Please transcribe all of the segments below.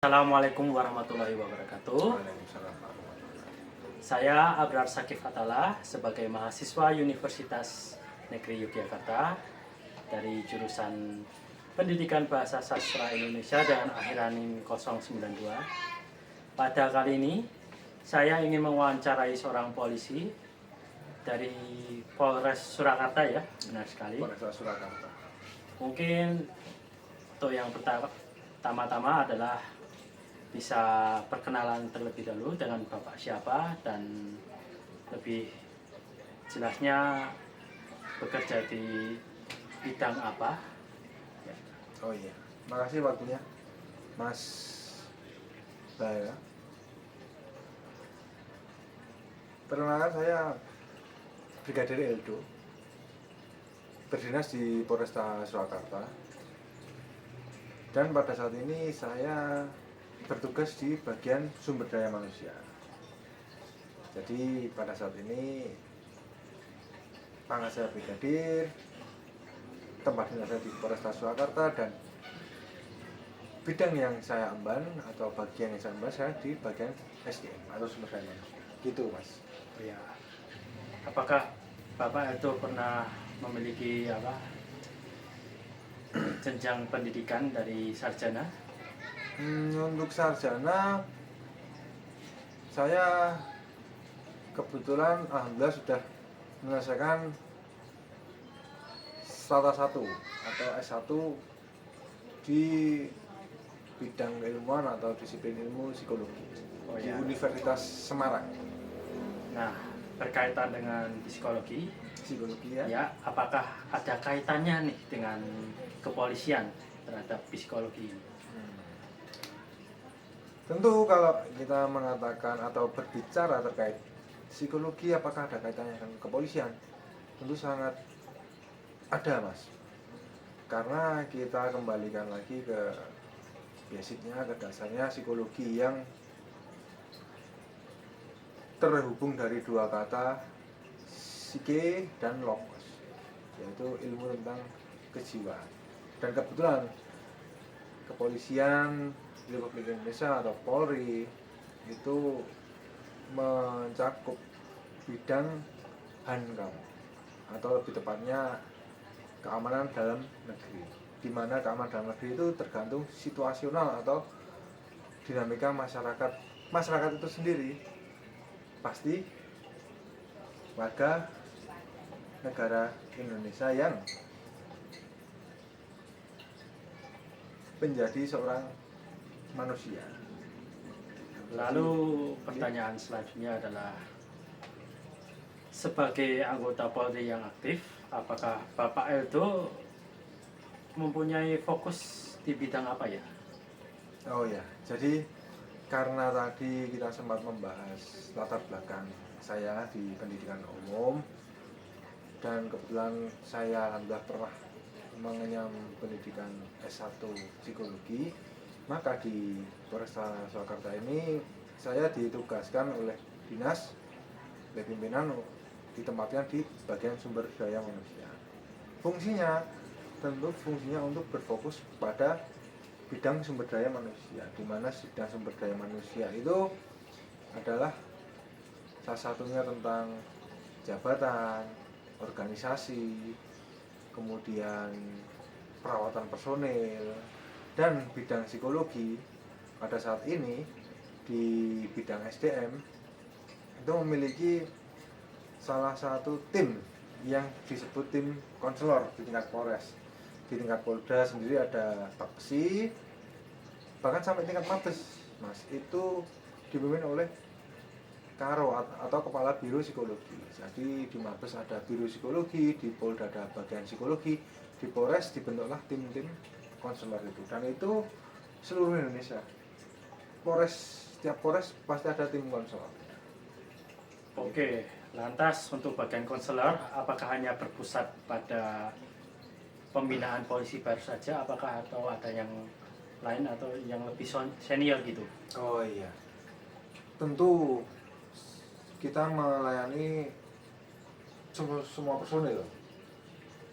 Assalamualaikum warahmatullahi wabarakatuh. Waalaikumsalam warahmatullahi wabarakatuh. Saya Abrar Sakif Atala sebagai mahasiswa Universitas Negeri Yogyakarta dari jurusan Pendidikan Bahasa Sastra Indonesia dan Akhiranim 092. Pada kali ini saya ingin mewawancarai seorang polisi dari Polres Surakarta ya, benar sekali. Polresta Surakarta. Mungkin untuk yang pertama-tama adalah bisa perkenalan terlebih dahulu dengan Bapak siapa dan lebih jelasnya bekerja di bidang apa. Ya. Oh iya, makasih waktunya, Mas Bara. Perkenalkan, saya Brigadir Eldo, berdinas di Polresta Surakarta, dan pada saat ini saya bertugas di bagian sumber daya manusia. Jadi pada saat ini pangkat saya Brigadir, tempat dinas saya di Polresta Surakarta, dan bidang yang saya emban atau bagian yang saya emban saya di bagian SDM atau sumber daya manusia. Gitu, Mas. Oh ya. Apakah Bapak itu pernah memiliki jenjang pendidikan dari sarjana? Untuk sarjana saya kebetulan alhamdulillah sudah menyelesaikan salah satu atau S1 di bidang keilmuan atau disiplin ilmu psikologi di Universitas Semarang. Nah, berkaitan dengan psikologi ya. Ya, apakah ada kaitannya nih dengan kepolisian terhadap psikologi? Tentu kalau kita mengatakan atau berbicara terkait psikologi apakah ada kaitannya dengan kepolisian, tentu sangat ada, Mas. Karena kita kembalikan lagi ke basicnya, ke dasarnya psikologi yang terhubung dari dua kata, psike dan logos, yaitu ilmu tentang kejiwaan. Dan kebetulan kepolisian Republik Indonesia atau Polri itu mencakup bidang Hankam atau lebih tepatnya keamanan dalam negeri, di mana keamanan dalam negeri itu tergantung situasional atau dinamika masyarakat itu sendiri. Pasti warga negara Indonesia yang menjadi seorang manusia. Lalu pertanyaan selanjutnya adalah, sebagai anggota Polri yang aktif, apakah Bapak Eldo mempunyai fokus di bidang apa ya? Oh ya, jadi karena tadi kita sempat membahas latar belakang saya di pendidikan umum, dan kebetulan saya alhamdulillah pernah mengenyam pendidikan S1 psikologi, maka di Polresta Surakarta ini saya ditugaskan oleh dinas, oleh pimpinan, ditempatkan di bagian sumber daya manusia. Fungsinya tentu untuk berfokus pada bidang sumber daya manusia, di mana bidang sumber daya manusia itu adalah salah satunya tentang jabatan, organisasi, kemudian perawatan personil, dan bidang psikologi. Pada saat ini di bidang SDM itu memiliki salah satu tim yang disebut tim konselor di tingkat Polres. Di tingkat Polda sendiri ada Paksi, bahkan sampai tingkat Mabes, Mas, itu dipimpin oleh Karo atau Kepala Biro Psikologi. Jadi di Mabes ada Biro Psikologi, di Polda ada bagian psikologi, di Polres dibentuklah tim-tim konselor itu, dan itu seluruh Indonesia. Setiap Polres pasti ada tim konselor. Oke, lantas untuk bagian konselor, apakah hanya berpusat pada pembinaan polisi baru saja, apakah atau ada yang lain atau yang lebih senior gitu? Oh iya, tentu kita melayani semua personil,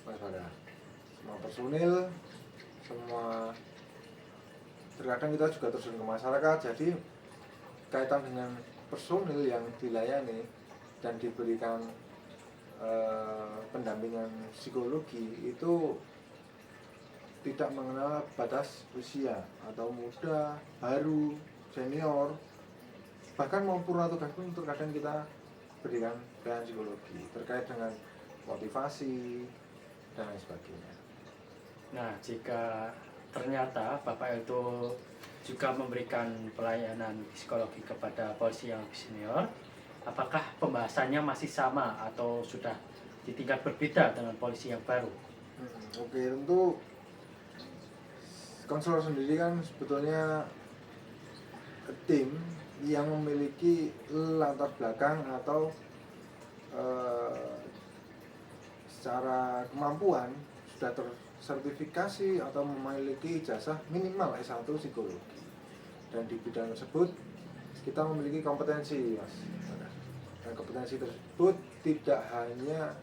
Mas Bara. Semua personil, semua terkadang kita juga terjun ke masyarakat, jadi kaitan dengan personil yang dilayani dan diberikan pendampingan psikologi itu tidak mengenal batas usia atau muda, baru, senior, bahkan mau purna tugas pun terkadang kita berikan pelayanan psikologi terkait dengan motivasi dan lain sebagainya. Nah, jika ternyata Bapak itu juga memberikan pelayanan psikologi kepada polisi yang lebih senior, apakah pembahasannya masih sama atau sudah di tingkat berbeda dengan polisi yang baru? Oke, tentu konselor sendiri kan sebetulnya tim yang memiliki latar belakang atau secara kemampuan sudah tersertifikasi atau memiliki ijazah minimal S1 psikologi, dan di bidang tersebut kita memiliki kompetensi, Mas. Dan kompetensi tersebut tidak hanya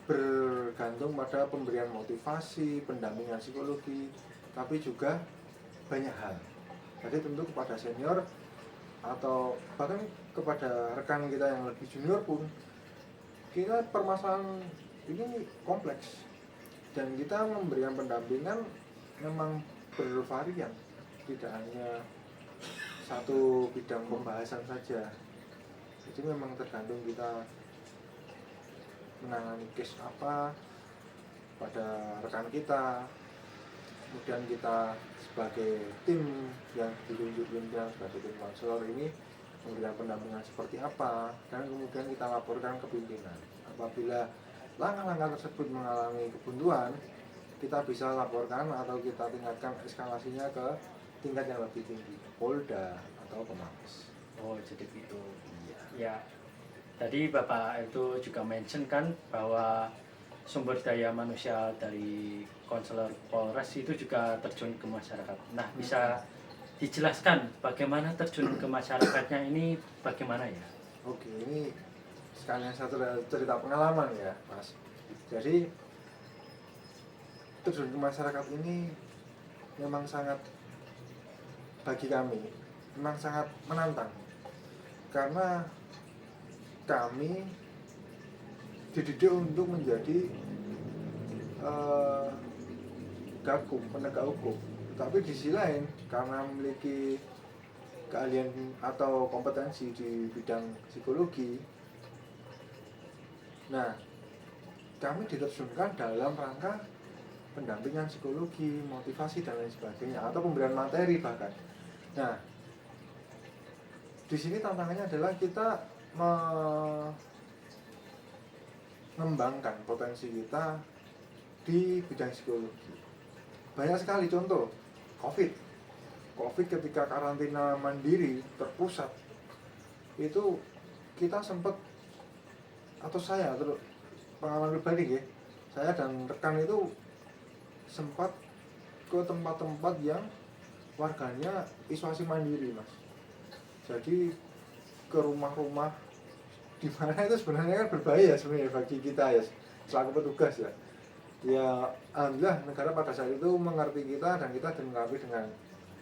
bergantung pada pemberian motivasi, pendampingan psikologi, tapi juga banyak hal. Jadi tentu kepada senior atau bahkan kepada rekan kita yang lebih junior pun, kita permasalahan ini kompleks dan kita memberikan pendampingan memang bervarian, tidak hanya satu bidang pembahasan saja. Jadi memang tergantung kita menangani case apa pada rekan kita, kemudian kita sebagai tim yang ditunjuk pimpinan sebagai tim konselor ini memberikan pendampingan seperti apa, dan kemudian kita laporkan ke pimpinan. Apabila langkah-langkah tersebut mengalami kebuntuan, kita bisa laporkan atau kita tingkatkan eskalasinya ke tingkat yang lebih tinggi, Polda atau ke Mabes. Oh, jadi gitu. Ya, tadi Bapak itu juga mention kan bahwa sumber daya manusia dari konselor Polres itu juga terjun ke masyarakat. Nah, bisa dijelaskan bagaimana terjun ke masyarakatnya ini bagaimana ya? Oke, ini sekalian satu cerita pengalaman ya, Mas. Jadi terjun ke masyarakat ini memang sangat, bagi kami memang sangat menantang, karena kami dididik untuk menjadi gakum, penegak hukum. Tapi di sisi lain, karena memiliki keahlian atau kompetensi di bidang psikologi, nah kami diterjunkan dalam rangka pendampingan psikologi, motivasi dan lain sebagainya, atau pemberian materi bahkan. Nah, di sini tantangannya adalah kita mengembangkan potensi kita di bidang psikologi. Banyak sekali contoh, COVID ketika karantina mandiri terpusat, itu kita sempat, atau saya terus pengalaman pribadi ya, saya dan rekan itu sempat ke tempat-tempat yang warganya isolasi mandiri, Mas. Jadi ke rumah-rumah di mana itu sebenarnya kan berbahaya sebenarnya bagi kita ya selaku petugas ya. Ya alhamdulillah negara pada saat itu mengerti kita dan kita dilengkapi dengan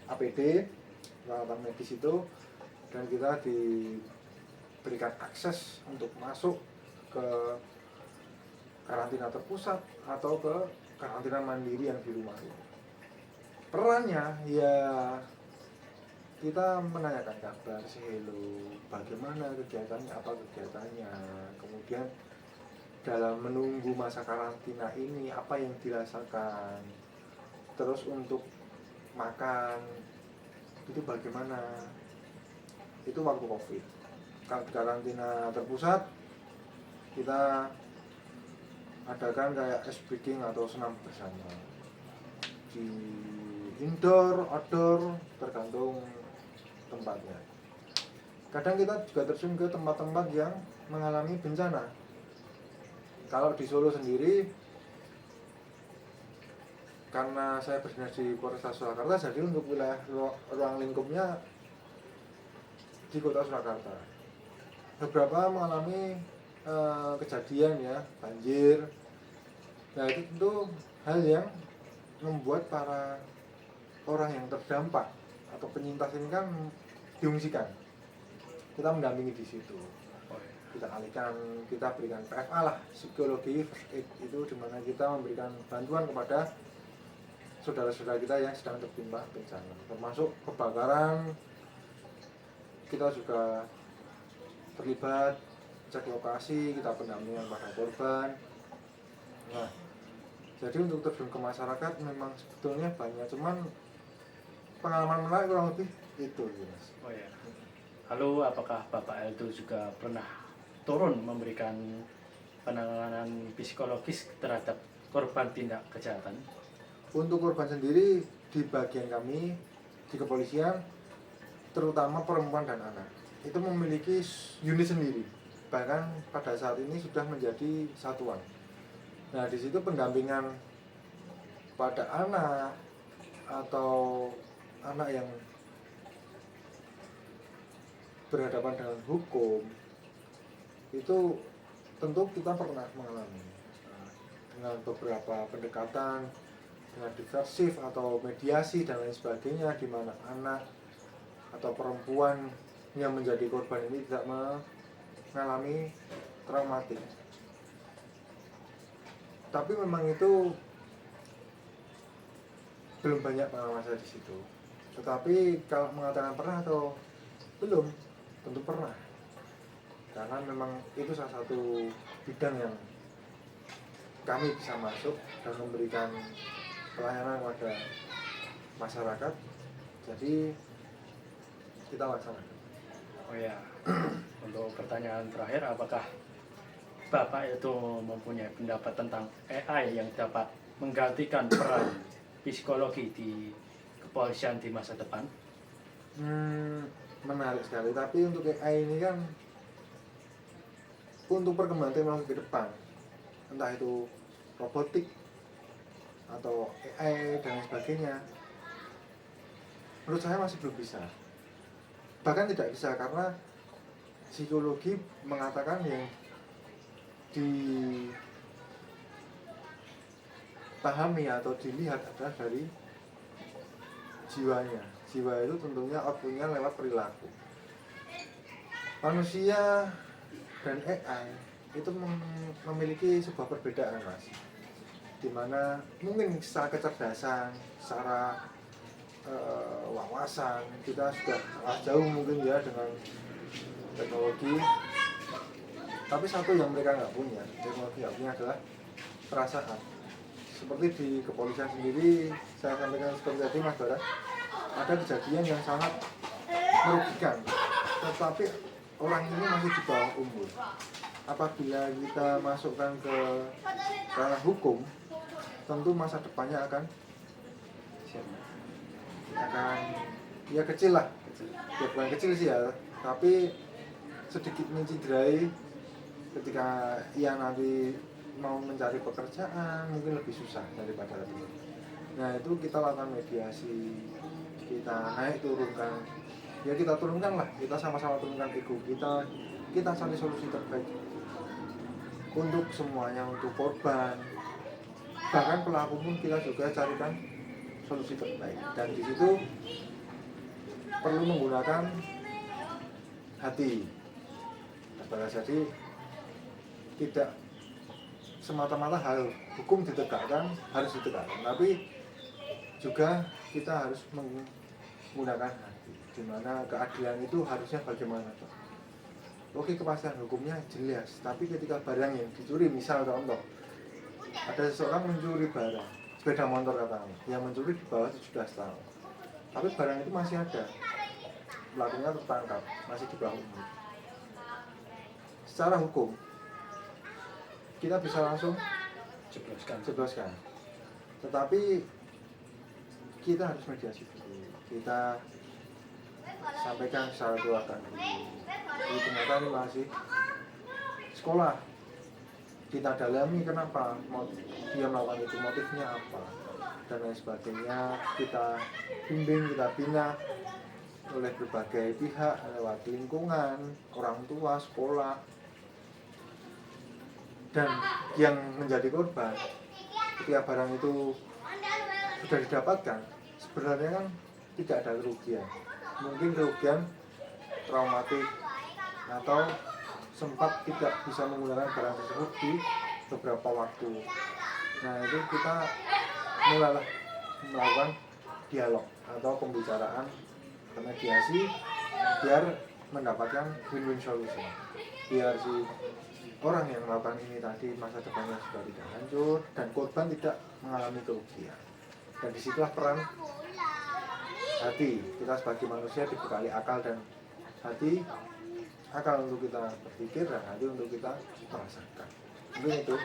APD, peralatan medis itu, dan kita diberikan akses untuk masuk ke karantina terpusat atau ke karantina mandiri yang di rumah. Perannya ya kita menanyakan kabar, hello, bagaimana kegiatannya, apa kegiatannya, kemudian dalam menunggu masa karantina ini apa yang dirasakan, terus untuk makan itu bagaimana. Itu waktu COVID. Karantina terpusat kita adakan kayak ice breaking atau senam bersama di indoor, outdoor, tergantung tempatnya. Kadang kita juga terjun ke tempat-tempat yang mengalami bencana. Kalau di Solo sendiri, karena saya berdinas di Polresta Surakarta, jadi untuk wilayah ruang lingkupnya di kota Surakarta. Beberapa mengalami kejadian ya, banjir. Nah itu tentu hal yang membuat para orang yang terdampak atau penyintas ini kan diungsikan, kita mendampingi di situ, kita alihkan, kita berikan PFA lah, psikologi first aid, itu dimana kita memberikan bantuan kepada saudara-saudara kita yang sedang tertimpa bencana, termasuk kebakaran. Kita juga terlibat cek lokasi, kita pendampingan pada korban. Nah, jadi untuk terjun ke masyarakat memang sebetulnya banyak, cuman pengalaman menarik kurang lebih itu, Mas. Oh ya. Lalu apakah Bapak Eldo juga pernah turun memberikan penanganan psikologis terhadap korban tindak kejahatan? Untuk korban sendiri di bagian kami di kepolisian, terutama perempuan dan anak, itu memiliki unit sendiri. Bahkan pada saat ini sudah menjadi satuan. Nah, di situ pendampingan pada anak atau anak yang berhadapan dengan hukum itu tentu kita pernah mengalami dengan beberapa pendekatan dengan diversif atau mediasi dan lain sebagainya, di mana anak atau perempuan yang menjadi korban ini tidak mengalami traumatik. Tapi memang itu belum banyak pengalaman saya di situ. Tetapi kalau mengatakan pernah atau belum, tentu pernah. Karena memang itu salah satu bidang yang kami bisa masuk dan memberikan pelayanan kepada masyarakat. Jadi kita laksanakan. Oh ya. Untuk pertanyaan terakhir, apakah Bapak itu mempunyai pendapat tentang AI yang dapat menggantikan peran psikologi di kepolisian di masa depan? Menarik sekali. Tapi untuk AI ini kan untuk perkembangan teknologi ke depan, entah itu robotik atau AI dan sebagainya, menurut saya masih belum bisa. Bahkan tidak bisa, karena psikologi mengatakan yang dipahami atau dilihat adalah dari jiwanya. Jiwa itu tentunya outputnya lewat perilaku. Manusia dan AI itu memiliki sebuah perbedaan, Mas, dimana mungkin secara kecerdasan, secara wawasan kita sudah jauh mungkin ya dengan teknologi. Tapi satu yang mereka nggak punya, teknologi nggak punya, adalah perasaan. Seperti di kepolisian sendiri, saya sampaikan seperti tadi, Mas Bara, ada kejadian yang sangat merugikan, tetapi orang ini masih di bawah umur. Apabila kita masukkan ke ranah hukum, tentu masa depannya akan ya kecil lah, ya bukan kecil sih ya, tapi sedikit menciderai ketika ia nanti mau mencari pekerjaan, mungkin lebih susah daripada tadi. Nah, itu kita lakukan mediasi, kita naik turunkan, ya kita turunkan lah, kita sama-sama turunkan ego kita cari solusi terbaik untuk semuanya, untuk korban, bahkan pelaku pun kita juga carikan solusi terbaik. Dan di situ perlu menggunakan hati. Jadi tidak semata-mata hal hukum ditegakkan, harus ditegakkan, tapi juga kita harus menggunakan hati, dimana keadilan itu harusnya bagaimana, Pak? Oke, kepastian hukumnya jelas, tapi ketika barang yang dicuri, misal contoh, ada seseorang mencuri barang, sepeda motor katakanlah, yang mencuri di bawah 17 tahun, tapi barang itu masih ada, pelakunya tertangkap, masih di bawah umur. Secara hukum kita bisa langsung jebloskan. Tetapi kita harus mediasi dulu. Kita sampaikan secara keluarga dulu. Jadi ternyata ini masih sekolah. Kita dalami kenapa dia melakukan itu, motifnya apa, dan lain sebagainya. Kita bimbing, kita bina oleh berbagai pihak, lewat lingkungan, orang tua, sekolah. Dan yang menjadi korban, ketika barang itu sudah didapatkan, sebenarnya kan tidak ada kerugian. Mungkin kerugian traumatik atau sempat tidak bisa menggunakan barang tersebut di beberapa waktu. Nah itu kita mulailah melakukan dialog atau pembicaraan atau mediasi biar mendapatkan win-win solution, biar si orang yang melakukan ini tadi masa depannya sudah tidak hancur dan korban tidak mengalami kerugian. Dan disitulah peran hati kita sebagai manusia, dibekali akal dan hati, akal untuk kita berpikir dan hati untuk kita merasakan. Mungkin itu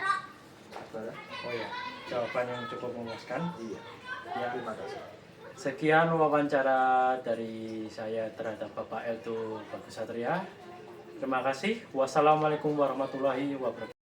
saudara. Oh ya, jawaban yang cukup memuaskan. Iya Ya, terima kasih. sekian wawancara dari saya terhadap Bapak Elto Bagus Satria. Terima kasih. Wassalamualaikum warahmatullahi wabarakatuh.